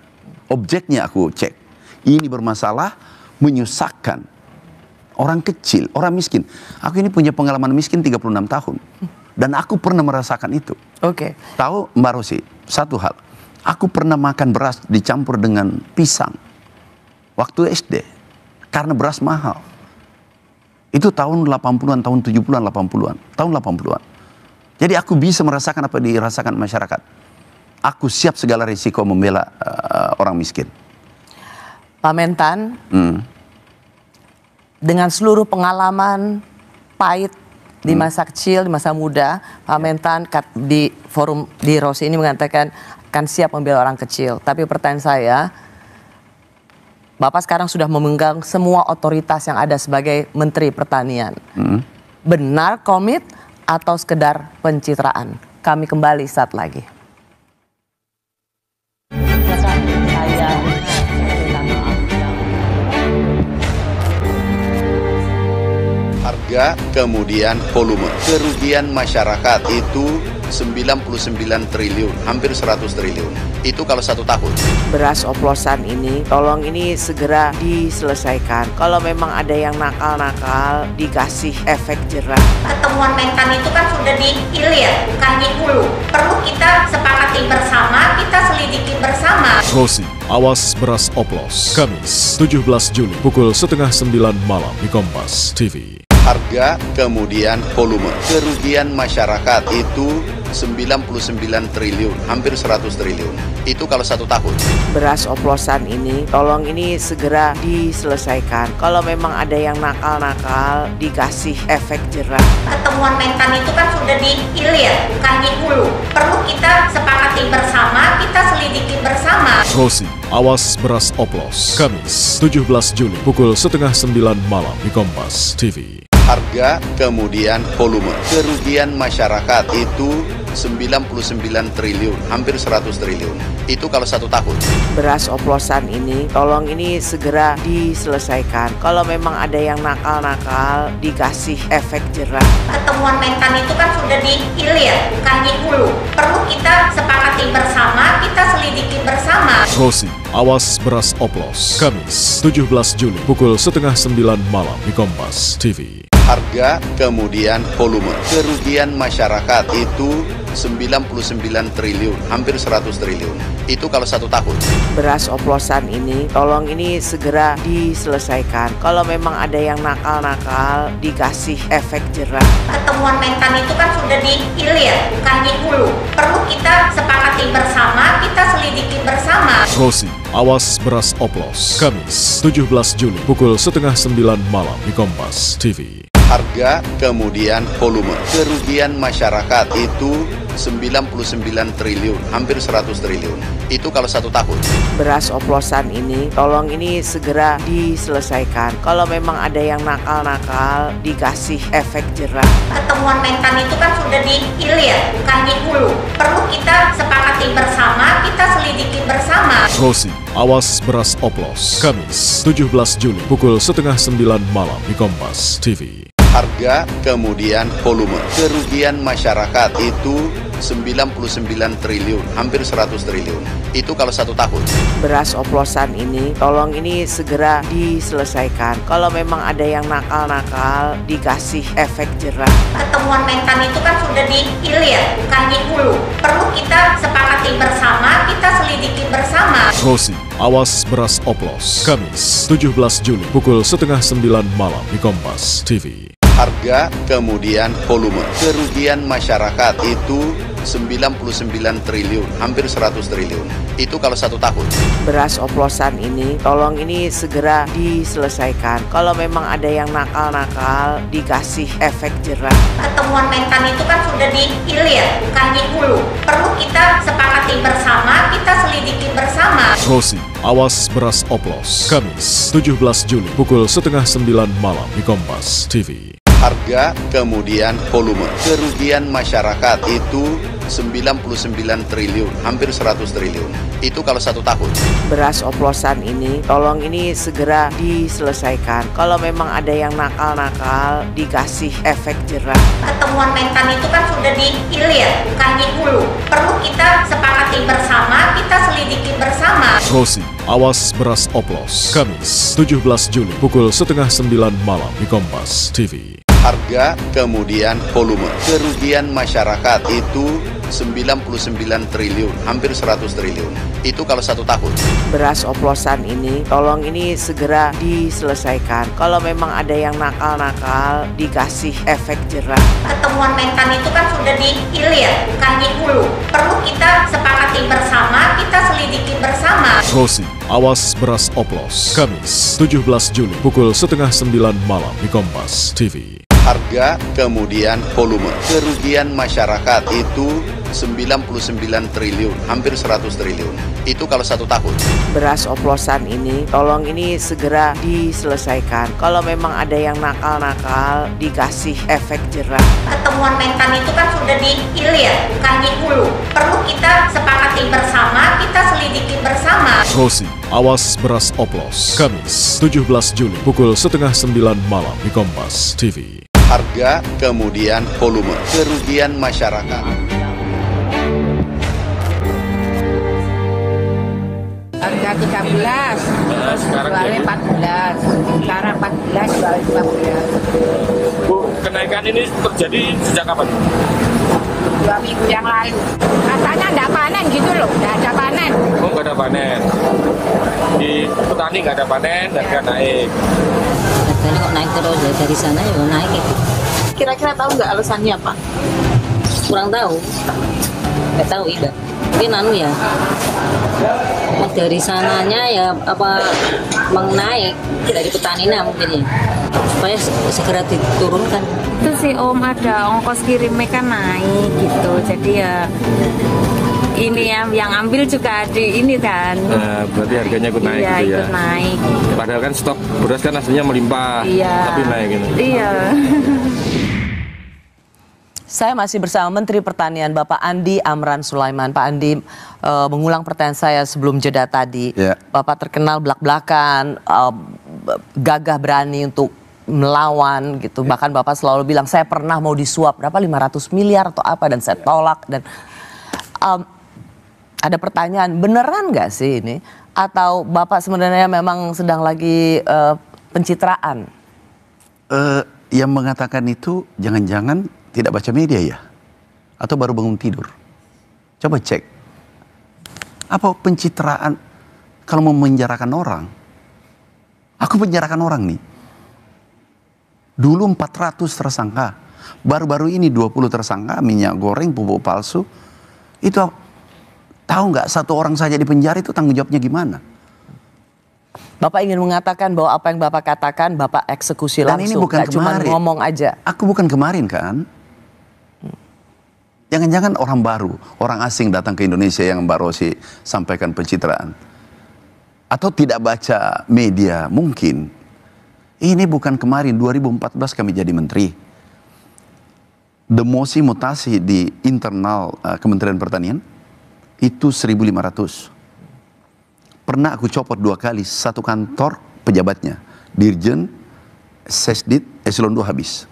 objeknya aku cek. Ini bermasalah, menyusahkan orang kecil, orang miskin. Aku ini punya pengalaman miskin 36 tahun. Dan aku pernah merasakan itu. Tahu Mbak Rosi, satu hal. Aku pernah makan beras dicampur dengan pisang. Waktu SD. Karena beras mahal. Itu tahun 80-an, tahun 70-an, 80-an. Tahun 80-an. Jadi aku bisa merasakan apa dirasakan masyarakat. Aku siap segala risiko membela orang miskin. Pak Mentan, dengan seluruh pengalaman pahit di masa kecil, di masa muda, Pak Mentan di forum di Rosi ini mengatakan akan siap membela orang kecil. Tapi pertanyaan saya, Bapak sekarang sudah memegang semua otoritas yang ada sebagai Menteri Pertanian. Benar komit atau sekedar pencitraan? Kami kembali saat lagi. Harga kemudian volume. Kerugian masyarakat itu 99 triliun, hampir 100 triliun. Itu kalau 1 tahun. Beras oplosan ini, tolong ini segera diselesaikan. Kalau memang ada yang nakal-nakal, dikasih efek jerah. Pertemuan Mentan itu kan sudah di hilir, bukan di hulu. Perlu kita sepakati bersama, kita selidiki bersama. Rosi, awas beras oplos. Kamis, 17 Juli, pukul 8:30 malam di Kompas TV. Harga kemudian volume. Kerugian masyarakat itu 99 triliun, hampir 100 triliun. Itu kalau 1 tahun. Beras oplosan ini, tolong ini segera diselesaikan. Kalau memang ada yang nakal-nakal, dikasih efek jerah. Pertemuan Mentan itu kan sudah di hilir, bukan di hulu. Perlu kita sepakati bersama, kita selidiki bersama. Rosi, awas beras oplos. Kamis, 17 Juli, pukul 8:30 malam di Kompas TV. Harga kemudian volume. Kerugian masyarakat itu 99 triliun, hampir 100 triliun. Itu kalau 1 tahun. Beras oplosan ini, tolong ini segera diselesaikan. Kalau memang ada yang nakal-nakal, dikasih efek jerah. Pertemuan Mentan itu kan sudah di hilir, bukan di hulu. Perlu kita sepakati bersama, kita selidiki bersama. Rosi, awas beras oplos. Kamis, 17 Juli, pukul 8:30 malam di Kompas TV. Harga kemudian volume. Kerugian masyarakat itu 99 triliun, hampir 100 triliun. Itu kalau 1 tahun. Beras oplosan ini, tolong ini segera diselesaikan. Kalau memang ada yang nakal-nakal, dikasih efek jerah. Pertemuan Mentan itu kan sudah di hilir, bukan di hulu. Perlu kita sepakati bersama, kita selidiki bersama. Rosi, awas beras oplos. Kamis, 17 Juli, pukul 8:30 malam di Kompas TV. Harga kemudian volume. Kerugian masyarakat itu 99 triliun, hampir 100 triliun. Itu kalau 1 tahun. Beras oplosan ini, tolong ini segera diselesaikan. Kalau memang ada yang nakal-nakal, dikasih efek jerah. Pertemuan Mentan itu kan sudah di hilir, bukan di hulu. Perlu kita sepakati bersama, kita selidiki bersama. Rosi, awas beras oplos. Kamis, 17 Juli, pukul 8:30 malam di Kompas TV. Harga, kemudian volume. Kerugian masyarakat itu 99 triliun, hampir 100 triliun. Itu kalau 1 tahun. Beras oplosan ini, tolong ini segera diselesaikan. Kalau memang ada yang nakal-nakal, dikasih efek jerah. Ketemuan mentan itu kan sudah dihilir, bukan di hulu. Perlu kita sepakati bersama, kita selidiki bersama. Rosi, awas beras oplos. Kamis, 17 Juli, pukul 8:30 malam di Kompas TV. Harga, kemudian volume. Kerugian masyarakat itu 99 triliun, hampir 100 triliun. Itu kalau 1 tahun. Beras oplosan ini, tolong ini segera diselesaikan. Kalau memang ada yang nakal-nakal, dikasih efek jerah. Ketemuan mentan itu kan sudah dihilir, bukan di hulu. Perlu kita sepakati bersama, kita selidiki bersama. Rosi, awas beras oplos. Kamis, 17 Juli, pukul 8:30 malam di Kompas TV. Harga, kemudian volume. Kerugian masyarakat itu 99 triliun, hampir 100 triliun. Itu kalau 1 tahun. Beras oplosan ini, tolong ini segera diselesaikan. Kalau memang ada yang nakal-nakal, dikasih efek jerah. Ketemuan mentan itu kan sudah dihilir, bukan di hulu. Perlu kita sepakati bersama, kita selidiki bersama. Rosi, awas beras oplos. Kamis, 17 Juli, pukul 8:30 malam di Kompas TV. Harga, kemudian volume. Kerugian masyarakat itu 99 triliun, hampir 100 triliun. Itu kalau 1 tahun. Beras oplosan ini, tolong ini segera diselesaikan. Kalau memang ada yang nakal-nakal, dikasih efek jerah. Ketemuan mentan itu kan sudah dihilir, bukan di hulu. Perlu kita sepakati bersama, kita selidiki bersama. Rosi, awas beras oplos. Kamis, 17 Juli, pukul 8:30 malam di Kompas TV. Harga, kemudian volume. Kerugian masyarakat itu 99 triliun, hampir 100 triliun. Itu kalau 1 tahun. Beras oplosan ini, tolong ini segera diselesaikan. Kalau memang ada yang nakal-nakal, dikasih efek jerah. Ketemuan mentan itu kan sudah dihilir, bukan di hulu. Perlu kita sepakati bersama, kita selidiki bersama. Rosi, awas beras oplos. Kamis, 17 Juli, pukul 8:30 malam di Kompas TV. Harga, kemudian volume. Kerugian masyarakat. Harga 13, jualnya 14, sekarang 14, jualnya 15. Bu, kenaikan ini terjadi sejak kapan? 2 minggu yang lalu. Rasanya nggak panen gitu loh, nggak ada panen. Oh, nggak ada panen. Di petani nggak ada panen, harga naik. Harganya kok naik terus ya, dari sana ya naik gitu. Kira-kira tahu nggak alasannya apa? Kurang tahu, nggak tahu Ida. Mungkin ya, dari sananya ya apa naik dari petaninya mungkin ya, supaya segera diturunkan. Itu sih Om, ada ongkos kirimnya kan naik gitu, jadi ya ini yang ambil juga di ini kan. Nah, berarti harganya ikut naik iya, gitu ya? Ikut naik. Padahal kan stok beras kan aslinya melimpah, tapi naik gitu. Iya. Saya masih bersama Menteri Pertanian Bapak Andi Amran Sulaiman. Pak Andi, mengulang pertanyaan saya sebelum jeda tadi. Bapak terkenal belak-belakan, gagah berani untuk melawan gitu. Bahkan Bapak selalu bilang saya pernah mau disuap berapa 500 miliar atau apa dan saya tolak. Dan ada pertanyaan, beneran nggak sih ini? Atau Bapak sebenarnya memang sedang lagi pencitraan? Yang mengatakan itu jangan-jangan tidak baca media ya? Atau baru bangun tidur? Coba cek. Apa pencitraan kalau mau menjarakan orang? Aku penjarakan orang nih. Dulu 400 tersangka. Baru-baru ini 20 tersangka minyak goreng, pupuk palsu. Itu tahu nggak satu orang saja di penjara itu tanggung jawabnya gimana? Bapak ingin mengatakan bahwa apa yang Bapak katakan Bapak eksekusi langsung. Dan ini bukan cuma ngomong aja. Aku bukan kemarin kan. Jangan-jangan orang baru, orang asing datang ke Indonesia yang Mbak Rosi sampaikan pencitraan. Atau tidak baca media, mungkin. Ini bukan kemarin, 2014 kami jadi menteri. Demosi mutasi di internal Kementerian Pertanian, itu 1.500. Pernah aku copot 2 kali, satu kantor pejabatnya. Dirjen, Sesdit, Eselon 2 habis.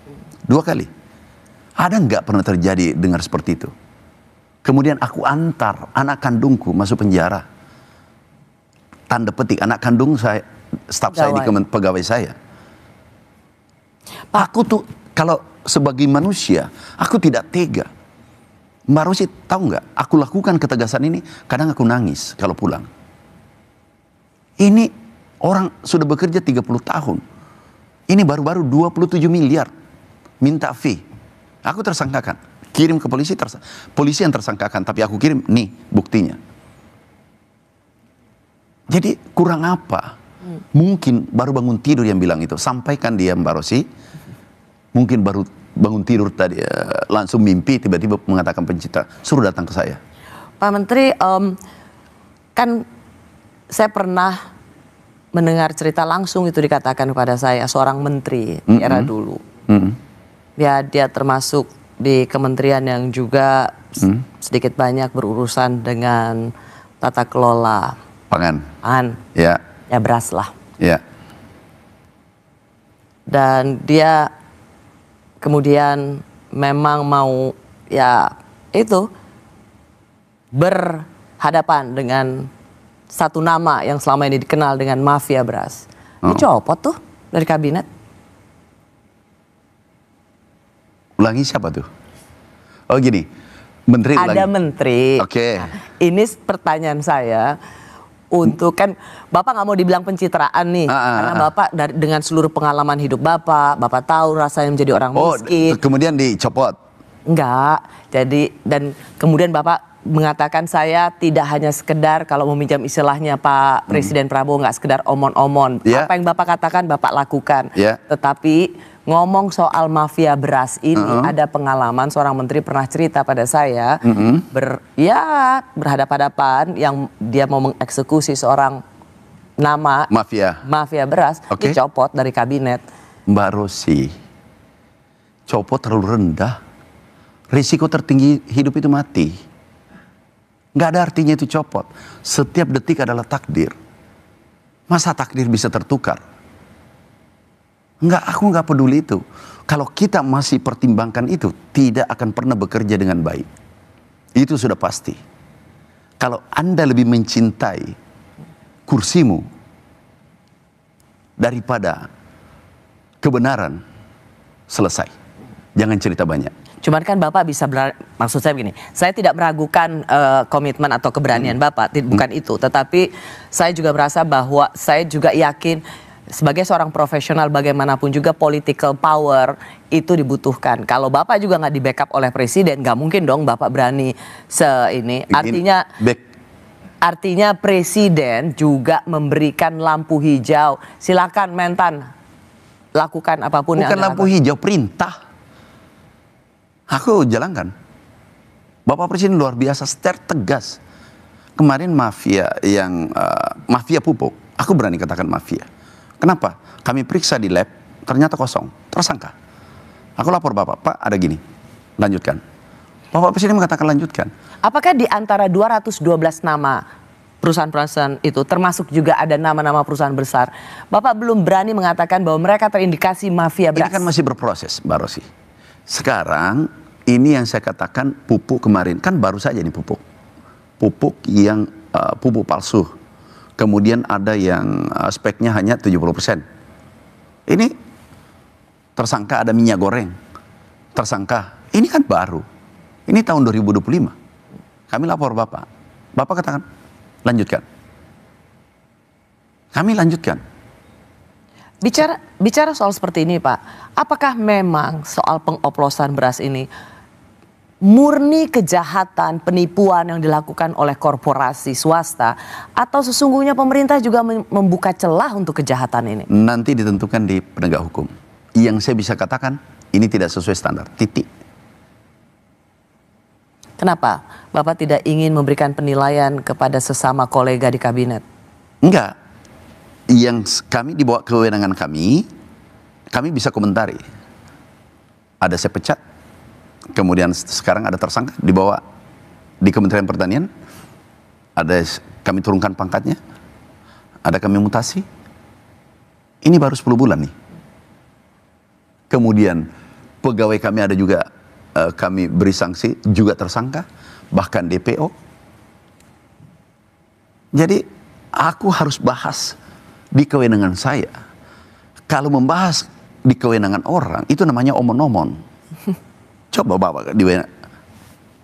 2 kali. Ada nggak pernah terjadi dengar seperti itu? Kemudian aku antar anak kandungku masuk penjara. Tanda petik, anak kandung saya, staf saya di pegawai saya. Aku tuh kalau sebagai manusia, aku tidak tega. Mbak Rosi tahu nggak, aku lakukan ketegasan ini, kadang aku nangis kalau pulang. Ini orang sudah bekerja 30 tahun. Ini baru-baru 27 miliar minta fee. Aku tersangkakan, kirim ke polisi, polisi yang tersangkakan, tapi aku kirim, nih buktinya. Jadi kurang apa? Mungkin baru bangun tidur yang bilang itu. Sampaikan dia Mbak Rosi, mungkin baru bangun tidur tadi langsung mimpi tiba-tiba mengatakan pencipta, suruh datang ke saya. Pak Menteri, kan saya pernah mendengar cerita langsung itu dikatakan kepada saya seorang menteri di era dulu. Ya, dia termasuk di kementerian yang juga sedikit banyak berurusan dengan tata kelola pangan. Ya beras lah. Ya. Dan dia kemudian memang mau ya itu berhadapan dengan satu nama yang selama ini dikenal dengan mafia beras. Dicopot tuh dari kabinet. Ulangi siapa tuh? Oh gini, menteri ada menteri. Oke. Nah, ini pertanyaan saya untuk kan Bapak nggak mau dibilang pencitraan nih, karena Bapak dengan seluruh pengalaman hidup Bapak tahu rasanya menjadi orang miskin. Kemudian dicopot? Enggak. Jadi dan kemudian Bapak mengatakan saya tidak hanya sekedar kalau meminjam istilahnya Pak Presiden Prabowo nggak sekedar omon-omon. Apa yang Bapak katakan Bapak lakukan. Tetapi ngomong soal mafia beras ini ada pengalaman seorang menteri pernah cerita pada saya berhadapan-hadapan yang dia mau mengeksekusi seorang nama mafia beras dicopot dari kabinet. Mbak Rosi, copot terlalu rendah. Risiko tertinggi hidup itu mati. Nggak ada artinya itu copot. Setiap detik adalah takdir. Masa takdir bisa tertukar? Enggak, aku nggak peduli itu. Kalau kita masih pertimbangkan itu, tidak akan pernah bekerja dengan baik. Itu sudah pasti. Kalau Anda lebih mencintai kursimu daripada kebenaran, selesai. Jangan cerita banyak. Cuman kan Bapak bisa maksud saya begini, saya tidak meragukan komitmen atau keberanian Bapak, bukan itu. Tetapi saya juga merasa bahwa saya juga yakin sebagai seorang profesional bagaimanapun juga political power itu dibutuhkan. Kalau Bapak juga nggak di backup oleh Presiden, nggak mungkin dong Bapak berani ini. Artinya Presiden juga memberikan lampu hijau. Silakan Mentan, lakukan apapun yang Bukan lampu hijau, perintah. Aku jalankan. Bapak Presiden luar biasa, secara tegas. Kemarin mafia yang mafia pupuk, aku berani katakan mafia. Kenapa? Kami periksa di lab, ternyata kosong, tersangka. Aku lapor Bapak, Pak ada gini, lanjutkan. Bapak Presiden mengatakan lanjutkan. Apakah di antara 212 nama perusahaan-perusahaan itu, termasuk juga ada nama-nama perusahaan besar, Bapak belum berani mengatakan bahwa mereka terindikasi mafia beras? Ini kan masih berproses, Mbak Rosi. Sekarang, ini yang saya katakan pupuk kemarin, kan baru saja nih pupuk. Pupuk yang pupuk palsu. Kemudian ada yang speknya hanya 70%. Ini tersangka ada minyak goreng. Tersangka, ini kan baru. Ini tahun 2025. Kami lapor Bapak. Bapak katakan, lanjutkan. Kami lanjutkan. Bicara soal seperti ini Pak, apakah memang soal pengoplosan beras ini murni kejahatan, penipuan yang dilakukan oleh korporasi swasta, atau sesungguhnya pemerintah juga membuka celah untuk kejahatan ini? Nanti ditentukan di penegak hukum. Yang saya bisa katakan, ini tidak sesuai standar, titik. Kenapa Bapak tidak ingin memberikan penilaian kepada sesama kolega di kabinet? Enggak. Yang kami dibawa kewenangan kami bisa komentari. Ada saya pecat, kemudian sekarang ada tersangka dibawa di Kementerian Pertanian, ada kami turunkan pangkatnya, ada kami mutasi. Ini baru 10 bulan nih. Kemudian pegawai kami ada juga kami beri sanksi, juga tersangka, bahkan DPO. Jadi aku harus bahas di kewenangan saya. Kalau membahas di kewenangan orang, itu namanya omon-omon. Coba bawa di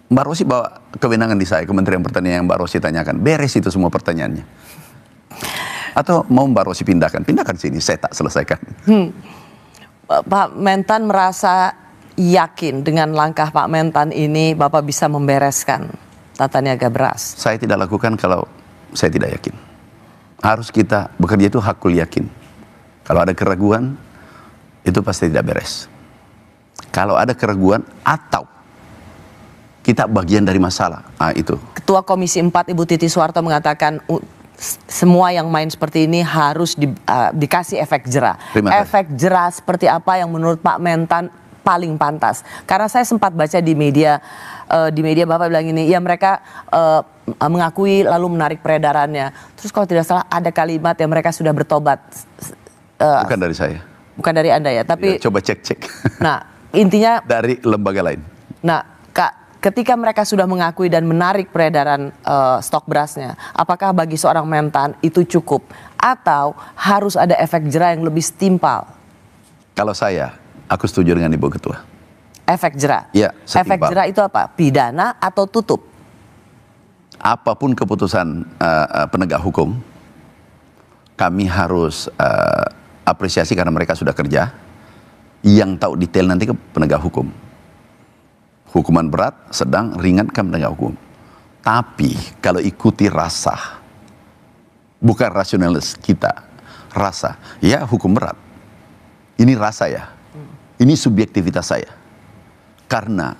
Mbak Rosy bawa kewenangan di saya, Kementerian Pertanian yang Mbak Rosy tanyakan. Beres itu semua pertanyaannya. Atau mau Mbak Rosy pindahkan sini, saya tak selesaikan. Pak Mentan merasa yakin dengan langkah Pak Mentan ini Bapak bisa membereskan tata niaga beras? Saya tidak lakukan kalau saya tidak yakin. Harus kita bekerja itu hakul yakin. Kalau ada keraguan, itu pasti tidak beres. Kalau ada keraguan atau kita bagian dari masalah, itu. Ketua Komisi 4 Ibu Titi Soeharto mengatakan semua yang main seperti ini harus dikasih efek jera. Efek jera seperti apa yang menurut Pak Mentan paling pantas? Karena saya sempat baca di media Bapak bilang ini, ya mereka mengakui lalu menarik peredarannya. Terus kalau tidak salah ada kalimat yang mereka sudah bertobat. Bukan dari saya. Bukan dari Anda ya, tapi ya, coba cek. Nah, intinya dari lembaga lain. Nah, ketika mereka sudah mengakui dan menarik peredaran stok berasnya, apakah bagi seorang Mentan itu cukup atau harus ada efek jera yang lebih setimpal? Kalau aku setuju dengan Ibu Ketua. Efek jera? Ya, setimpal. Efek jera itu apa? Pidana atau tutup? Apapun keputusan penegak hukum, kami harus apresiasi karena mereka sudah kerja. Yang tahu detail nanti ke penegak hukum. Hukuman berat, sedang, ringan kan penegak hukum. Tapi kalau ikuti rasa, bukan rasionalis kita, rasa, ya hukum berat. Ini rasa ya, ini subjektivitas saya. Karena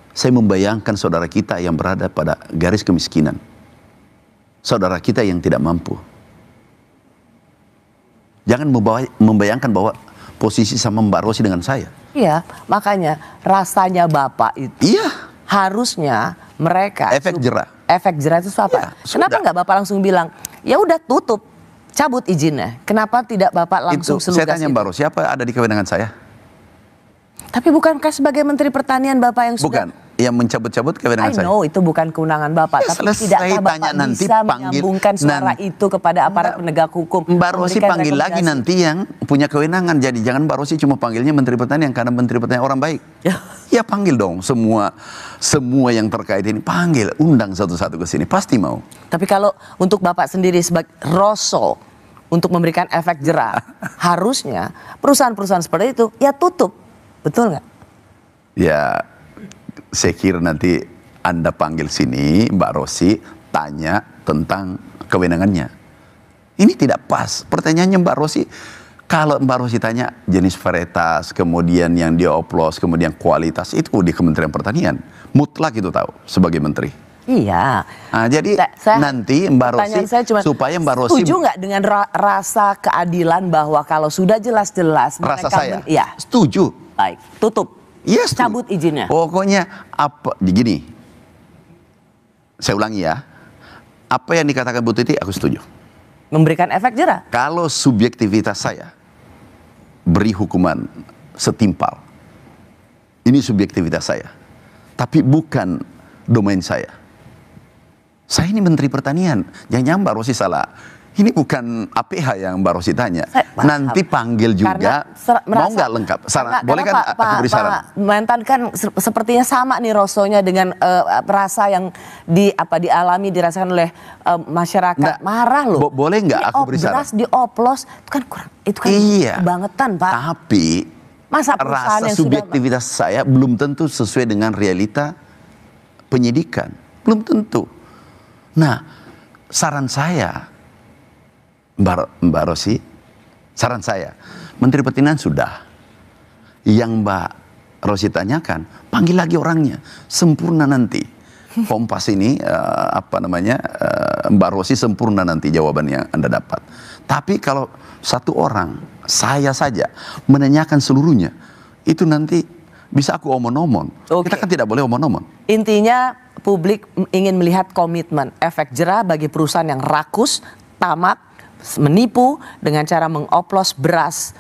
saya membayangkan saudara kita yang berada pada garis kemiskinan. Saudara kita yang tidak mampu. Jangan membayangkan bahwa posisi sama Mbak Rosy dengan saya. Iya, makanya rasanya Bapak itu harusnya mereka efek jera. Efek jera itu apa? Ya, kenapa nggak Bapak langsung bilang, ya udah tutup, cabut izinnya? Kenapa tidak Bapak langsung selugas? Saya tanya Mbak Rosy, apa ada di kewenangan saya? Tapi bukankah sebagai Menteri Pertanian Bapak yang sudah... Bukan, yang mencabut-cabut kewenangan saya. I know itu bukan kewenangan Bapak, ya, tapi tidakkah Bapak nanti bisa menyambungkan suara itu kepada aparat penegak hukum? Mbak Rosy panggil lagi nanti yang punya kewenangan. Jadi jangan Mbak Rosy cuma panggilnya Menteri Pertanian karena Menteri Pertanian orang baik. Ya panggil dong semua yang terkait ini, panggil, undang satu-satu ke sini, pasti mau. Tapi kalau untuk Bapak sendiri sebagai Roso untuk memberikan efek jera, harusnya perusahaan-perusahaan seperti itu ya tutup. Betul nggak? Ya, saya kira nanti Anda panggil sini, Mbak Rosy, tanya tentang kewenangannya. Ini tidak pas. Pertanyaannya Mbak Rosy, kalau Mbak Rosy tanya jenis varietas, kemudian yang dioplos, kemudian kualitas, itu di Kementerian Pertanian. Mutlak itu tahu sebagai menteri. Iya. Nah, jadi nanti Mbak Rosy, supaya Mbak Rosy... Setuju nggak dengan rasa keadilan bahwa kalau sudah jelas-jelas... Rasa saya? Ya. Setuju. Baik, tutup. Yes, cabut izinnya. Pokoknya apa begini. Saya ulangi ya. Apa yang dikatakan Bu Titi aku setuju. Memberikan efek jera. Kalau subjektivitas saya beri hukuman setimpal. Ini subjektivitas saya. Tapi bukan domain saya. Saya ini Menteri Pertanian. Jangan-jangan Mbak Rosy salah. Ini bukan APH yang Mbak Rosy tanya. Nanti panggil juga. Mau nggak lengkap? Boleh kan aku beri saran? Pak Mentan kan sepertinya sama nih Rosonya dengan rasa yang dialami dirasakan oleh masyarakat. Marah loh. Boleh nggak aku beri saran? Beras dioplos itu kan kurang. Itu kan kebangetan Pak. Tapi masa rasa subjektivitas saya belum tentu sesuai dengan realita penyidikan. Belum tentu. Nah, saran saya, Mbak Rosy, saran saya, Menteri Pertanian sudah. Yang Mbak Rosy tanyakan, panggil lagi orangnya, sempurna nanti. Kompas ini, Mbak Rosy sempurna nanti jawaban yang Anda dapat. Tapi kalau satu orang, saya saja, menanyakan seluruhnya, itu nanti bisa aku omon-omon. Kita kan tidak boleh omon-omon. Intinya publik ingin melihat komitmen, efek jera bagi perusahaan yang rakus, tamak, menipu dengan cara mengoplos beras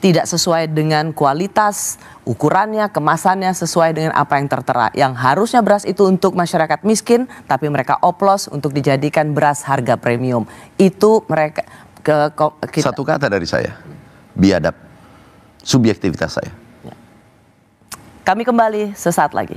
tidak sesuai dengan kualitas, ukurannya, kemasannya sesuai dengan apa yang tertera. Yang harusnya beras itu untuk masyarakat miskin, tapi mereka oplos untuk dijadikan beras harga premium. Itu mereka Satu kata dari saya, biadab, subjektivitas saya. Kami kembali sesaat lagi.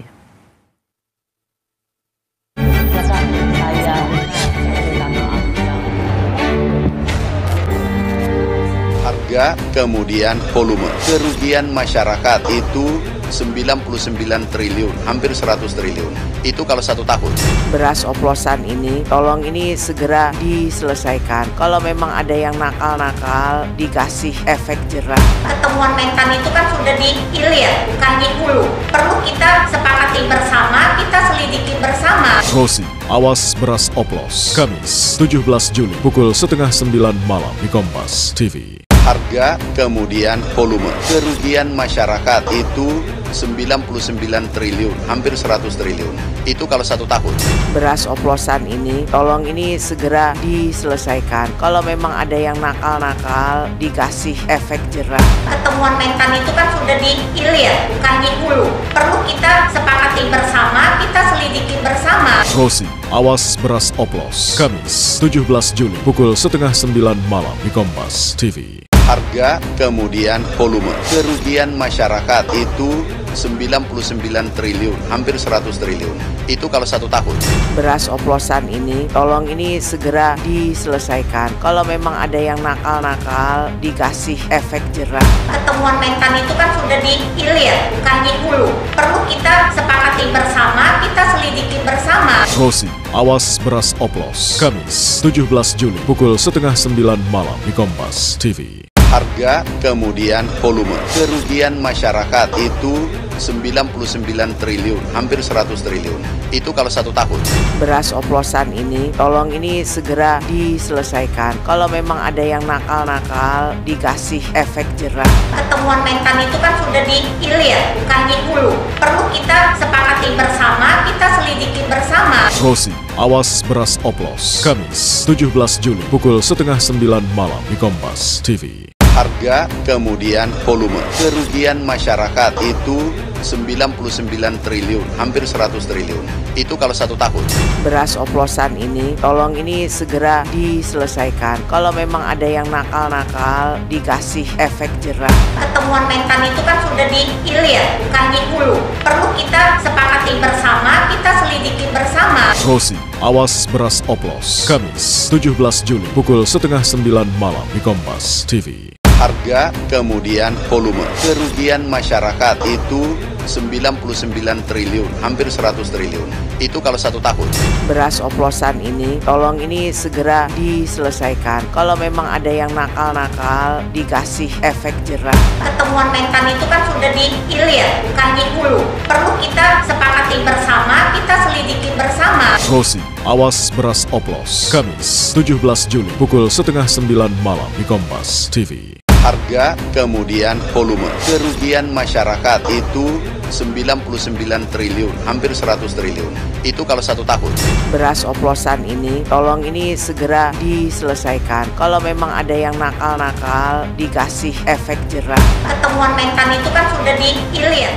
Harga, kemudian volume. Kerugian masyarakat itu 99 triliun, hampir 100 triliun. Itu kalau 1 tahun. Beras oplosan ini, tolong ini segera diselesaikan. Kalau memang ada yang nakal-nakal, dikasih efek jerah. Pertemuan Mentan itu kan sudah dihilir, bukan di hulu. Perlu kita sepakati bersama, kita selidiki bersama. Rosi, awas beras oplos. Kamis, 17 Juli, pukul 8:30 malam di Kompas TV. Harga, kemudian volume. Kerugian masyarakat itu 99 triliun, hampir 100 triliun. Itu kalau 1 tahun. Beras oplosan ini, tolong ini segera diselesaikan. Kalau memang ada yang nakal-nakal, dikasih efek jerah. Pertemuan Mentan itu kan sudah dihilir, bukan di hulu. Perlu kita sepakati bersama, kita selidiki bersama. Rosi, awas beras oplos. Kamis, 17 Juli, pukul 8:30 malam di Kompas TV. Harga, kemudian volume. Kerugian masyarakat itu 99 triliun, hampir 100 triliun. Itu kalau 1 tahun. Beras oplosan ini, tolong ini segera diselesaikan. Kalau memang ada yang nakal-nakal, dikasih efek jerah. Pertemuan Mentan itu kan sudah dihilir, bukan di hulu. Perlu kita sepakati bersama, kita selidiki bersama. Rosi, awas beras oplos. Kamis, 17 Juli, pukul 8:30 malam di Kompas TV. Harga, kemudian volume. Kerugian masyarakat itu 99 triliun, hampir 100 triliun. Itu kalau 1 tahun. Beras oplosan ini, tolong ini segera diselesaikan. Kalau memang ada yang nakal-nakal, dikasih efek jerah. Pertemuan Mentan itu kan sudah dihilir, bukan di hulu. Perlu kita sepakati bersama, kita selidiki bersama. Rosi, awas beras oplos. Kamis, 17 Juli, pukul 8:30 malam di Kompas TV. Harga, kemudian volume. Kerugian masyarakat itu 99 triliun, hampir 100 triliun. Itu kalau 1 tahun. Beras oplosan ini, tolong ini segera diselesaikan. Kalau memang ada yang nakal-nakal, dikasih efek jerah. Pertemuan Mentan itu kan sudah dihilir, bukan di hulu. Perlu kita sepakati bersama, kita selidiki bersama. Rosi, awas beras oplos. Kamis, 17 Juli, pukul 8:30 malam di Kompas TV. Harga, kemudian volume. Kerugian masyarakat itu 99 triliun, hampir 100 triliun. Itu kalau 1 tahun. Beras oplosan ini, tolong ini segera diselesaikan. Kalau memang ada yang nakal-nakal, dikasih efek jerah. Pertemuan Mentan itu kan sudah dihilir, bukan di hulu. Perlu kita sepakati bersama, kita selidiki bersama. Rosi, awas beras oplos. Kamis, 17 Juli, pukul 8:30 malam di Kompas TV. Harga, kemudian volume. Kerugian masyarakat itu 99 triliun, hampir 100 triliun. Itu kalau 1 tahun. Beras oplosan ini, tolong ini segera diselesaikan. Kalau memang ada yang nakal-nakal, dikasih efek jerah. Pertemuan Mentan itu kan sudah dihilir.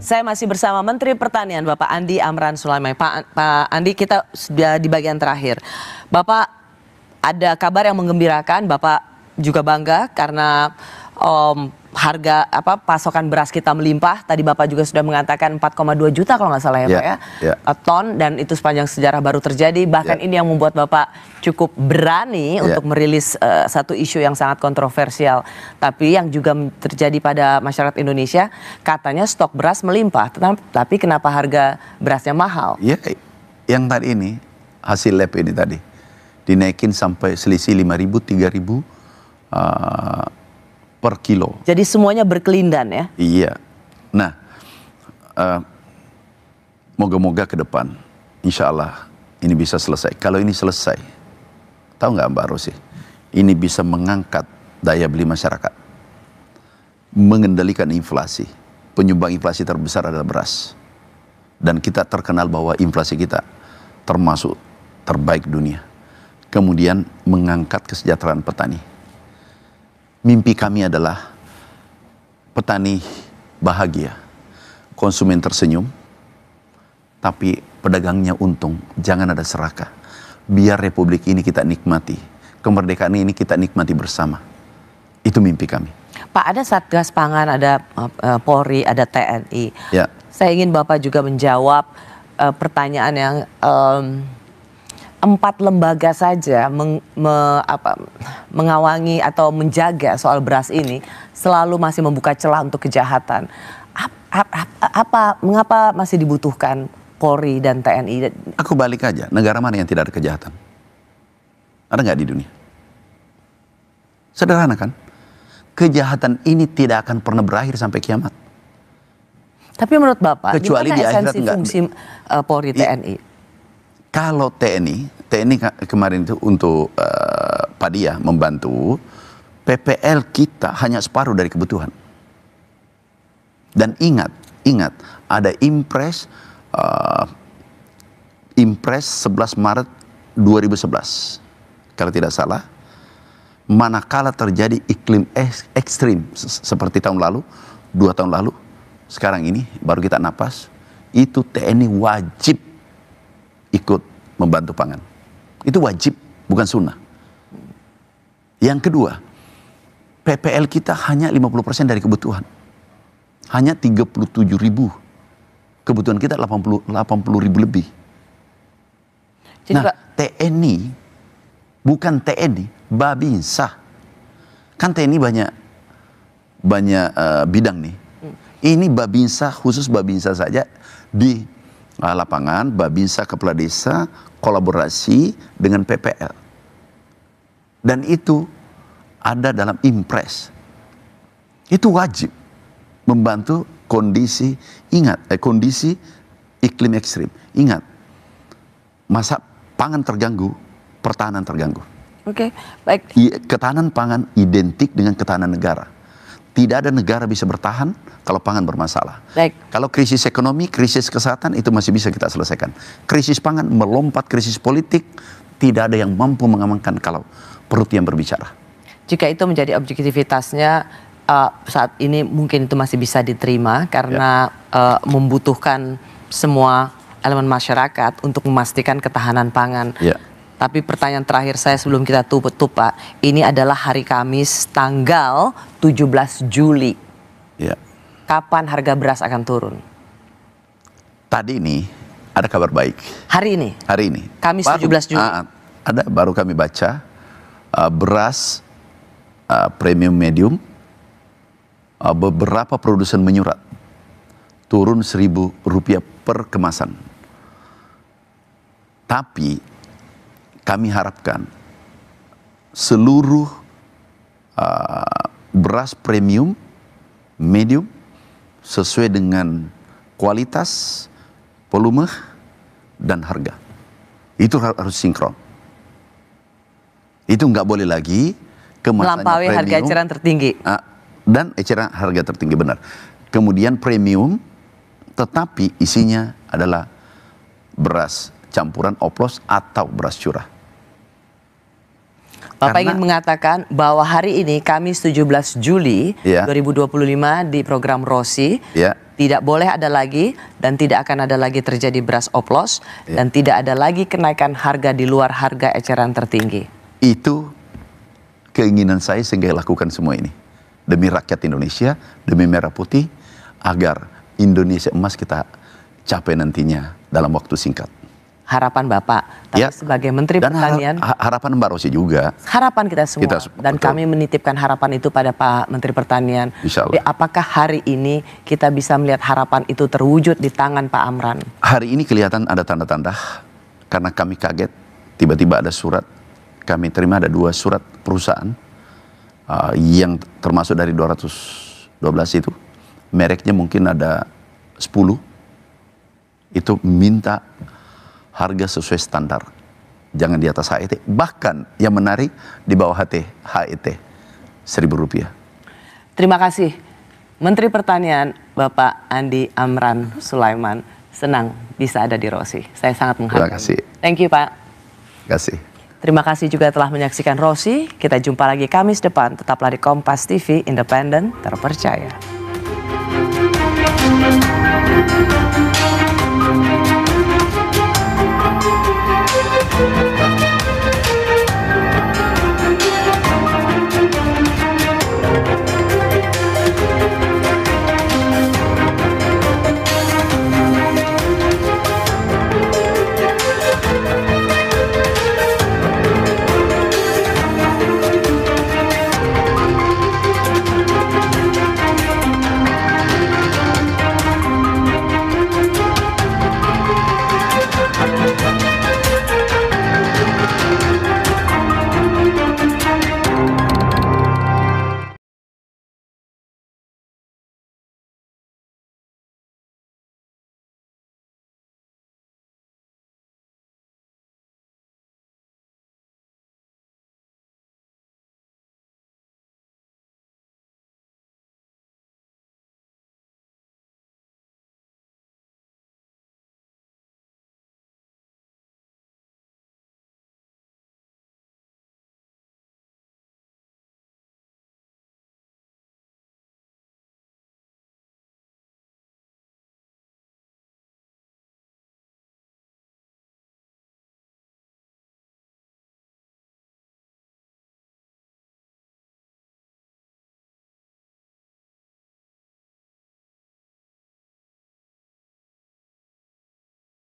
Saya masih bersama Menteri Pertanian Bapak Andi Amran Sulaiman. Pak Andi, kita sudah di bagian terakhir. Bapak, ada kabar yang menggembirakan. Bapak juga bangga karena harga pasokan beras kita melimpah. Tadi Bapak juga sudah mengatakan 4,2 juta kalau nggak salah ya Pak ya. Ton, dan itu sepanjang sejarah baru terjadi. Bahkan ini yang membuat Bapak cukup berani untuk merilis satu isu yang sangat kontroversial. Tapi yang juga terjadi pada masyarakat Indonesia, katanya stok beras melimpah. Tapi kenapa harga berasnya mahal? Ya, yang tadi ini, hasil lab ini tadi, dinaikin sampai selisih 5.000, 3.000 per kilo. Jadi semuanya berkelindan ya? Iya. Nah, moga-moga ke depan, insya Allah ini bisa selesai. Kalau ini selesai, tahu nggak Mbak Rosi, ini bisa mengangkat daya beli masyarakat, mengendalikan inflasi. Penyumbang inflasi terbesar adalah beras. Dan kita terkenal bahwa inflasi kita termasuk terbaik dunia. kemudian mengangkat kesejahteraan petani. Mimpi kami adalah petani bahagia, konsumen tersenyum, tapi pedagangnya untung. Jangan ada serakah. Biar republik ini kita nikmati, kemerdekaan ini kita nikmati bersama. Itu mimpi kami. Pak, ada Satgas Pangan, ada Polri, ada TNI. Ya. Saya ingin Bapak juga menjawab pertanyaan yang 4 lembaga saja mengawangi atau menjaga soal beras ini selalu masih membuka celah untuk kejahatan. Mengapa masih dibutuhkan Polri dan TNI? Aku balik aja, negara mana yang tidak ada kejahatan? Ada nggak di dunia? Sederhana kan? Kejahatan ini tidak akan pernah berakhir sampai kiamat. Tapi menurut Bapak, kecuali di akhirat enggak. Fungsi Polri, TNI? Kalau TNI kemarin itu untuk Pak Dia membantu, PPL kita hanya separuh dari kebutuhan. Dan ingat, ada Impres 11 Maret 2011, kalau tidak salah, manakala terjadi iklim ekstrim seperti tahun lalu, 2 tahun lalu, sekarang ini baru kita napas, itu TNI wajib ikut membantu pangan. Itu wajib, bukan sunnah. Yang kedua, PPL kita hanya 50% dari kebutuhan. Hanya 37.000. Kebutuhan kita 80.000 lebih. Jadi, nah, TNI, bukan TNI, Babinsa. Kan TNI banyak bidang nih. Ini Babinsa, khusus Babinsa saja di lapangan, Babinsa Kepala Desa kolaborasi dengan PPL. Dan itu ada dalam Impres. Itu wajib membantu kondisi, kondisi iklim ekstrim. Ingat, masa pangan terganggu, pertahanan terganggu. Oke, baik. Ketahanan pangan identik dengan ketahanan negara. Tidak ada negara bisa bertahan kalau pangan bermasalah. Baik. Kalau krisis ekonomi, krisis kesehatan itu masih bisa kita selesaikan. Krisis pangan melompat krisis politik, tidak ada yang mampu mengamankan kalau perut yang berbicara. Jika itu menjadi objektivitasnya saat ini mungkin itu masih bisa diterima karena membutuhkan semua elemen masyarakat untuk memastikan ketahanan pangan. Ya. Tapi pertanyaan terakhir saya sebelum kita tutup Pak, ini adalah hari Kamis tanggal 17 Juli. Ya. Kapan harga beras akan turun? Tadi ini ada kabar baik. Hari ini? Hari ini. Kamis 17 Juli. Baru kami baca beras premium medium, beberapa produsen menyurat turun Rp1.000 per kemasan. Tapi kami harapkan seluruh beras premium, medium, sesuai dengan kualitas, volume, dan harga. Itu harus sinkron. Itu nggak boleh lagi kemasannya melampaui premium, harga eceran tertinggi. Dan eceran harga tertinggi, benar. Kemudian premium, tetapi isinya adalah beras campuran oplos atau beras curah. Bapak ingin mengatakan bahwa hari ini Kamis 17 Juli 2025 di program Rosi tidak boleh ada lagi dan tidak akan ada lagi terjadi beras oplos dan tidak ada lagi kenaikan harga di luar harga eceran tertinggi. Itu keinginan saya sehingga lakukan semua ini. Demi rakyat Indonesia, demi merah putih, agar Indonesia emas kita capai nantinya dalam waktu singkat. Harapan Bapak, tapi sebagai Menteri Pertanian. Harapan Mbak Rosi juga. Harapan kita semua. Dan betul. Kami menitipkan harapan itu pada Pak Menteri Pertanian. Insya Allah. Apakah hari ini kita bisa melihat harapan itu terwujud di tangan Pak Amran? Hari ini kelihatan ada tanda-tanda, karena kami kaget, tiba-tiba ada surat. Kami terima ada 2 surat perusahaan, yang termasuk dari 212 itu. Mereknya mungkin ada 10. Itu minta harga sesuai standar, jangan di atas HET. Bahkan yang menarik di bawah HET Rp1.000. Terima kasih Menteri Pertanian Bapak Andi Amran Sulaiman. Senang bisa ada di Rosi. Saya sangat menghargai. Terima kasih. Thank you Pak. Terima kasih. Terima kasih juga telah menyaksikan Rosi. Kita jumpa lagi Kamis depan. Tetaplah di Kompas TV, independen, terpercaya.